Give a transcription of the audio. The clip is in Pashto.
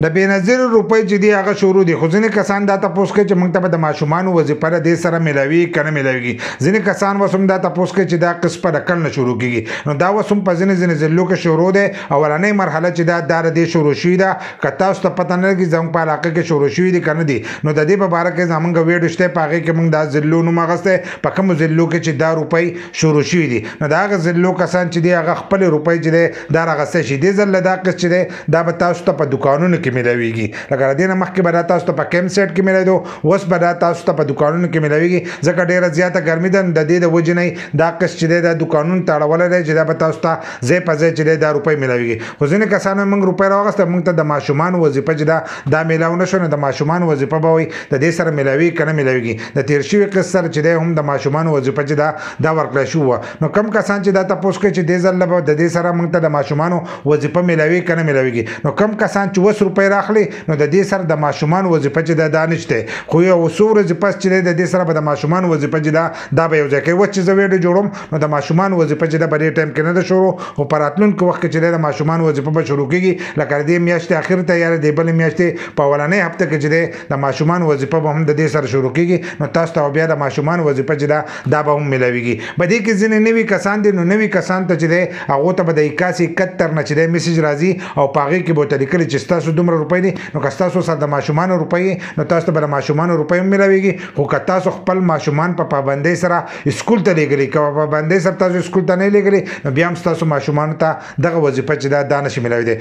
د بېنظیره روپۍ چې دی هغه شروع دي، خو ځینې کسان دا تپوس کوي چې موږ ته به د ماشومانو وظیفه له دې سره میلاویږي که نه میلاویږي. ځینې کسان اوس هم دا تپوس کوي چې دا قسط د کله نه شروع کېږي. نو دا اوس هم په ځینې ضلعو کې شروع دی. اولنۍ مرحله چې دا د دې شروع شوې ده، که تاسو ته پته نه لګي زموږ په علاقه کې شروع شوي دي که نه دي، نو د دې په باره کې زموږ ویډیو شته، په هغې کې موږ دا ضلعو نوم اخیستی، په کومو ضلعو کې چې دا روپۍ شروع شوي دي. نو د هغه ضلعو کسان چې دي هغه خپلې روپۍ چې دی دا راغستی شي. دې ځل دا قسط چې دی دا به تاسو ته په دوکانونو کې میلاویږي. لکه د دې نه مخکې به دا تاسو ته په کیمپ سایټ کې میلېدو، اوس به دا تاسو ته په دوکانونو کې میلاویږي، ځکه ډېره زیاته ګرمي ده. د دې د وجې نه دا قسط چې دی دا دوکانونو ته اړولی دی چې دا به تاسو ته ځای په ځای چې دی دا روپۍ میلاویږي. خو ځینې کسانو موږ روپۍ راواخیسته، موږ ته د ماشومانو وظیفه چې دا میلاو نه شوه، نو د ماشومانو وظیفه به وایي د دې سره میلاویږي که نه میلاویږي. د تېر شوي قسط سره چې دی هم د ماشومانو وظیفه چې دا ورکړی شوې وه. نو کم کسان چې دا تپوس کوي چې دې ځل به د دې سره موږ ته د ماشومانو وظیفه میلاویږي که نه میلاویږي، نو کم کسان چې 20 روپۍ راخلي نو د دې سره د ماشومانو وظیفه چې دا نشته. خو یو څو ورځې پس چې د دې سره به د ماشومانو وظیفه چې دا به یو ځای کوي. اوس چې زه ویډیو جوړوم نو د ماشومانو وظیفه چې ده په دې ټایم کې نه ده شروع، خو په راتلونکي وخت کې چې د ماشومانو وظیفه به شروع کېږي. لکه د دې میاشتې اخر ته یا د بلې میاشتې په اولنۍ هفته کې چې د ماشومانو وظیفه به هم د دې سره شروع کېږي. نو تاسو ته بیا د ماشومانو وظیفه چې دا به هم میلاویږي. په دې کې ځینې نوي کسان دي، نو نوي کسان ته چې دی هغو ته به د 8171 نه چې دی میسج راځي او په هغې کې به ورته لیکلي چې ستاسو دومره روپۍ دي. نو که ستاسو سره د ماشومانو روپۍ نو تاسو ته به د ماشومانو روپۍ هم میلاویږي. خو که تاسو خپل ماشومان په پابندۍ سره اسکول ته لیږلي، که په پابندۍ سره تاسو اسکول ته نه لیږلي، نو بیا هم ستاسو ماشومانو ته دغه وظیفه چې دا نشي میلاویدی.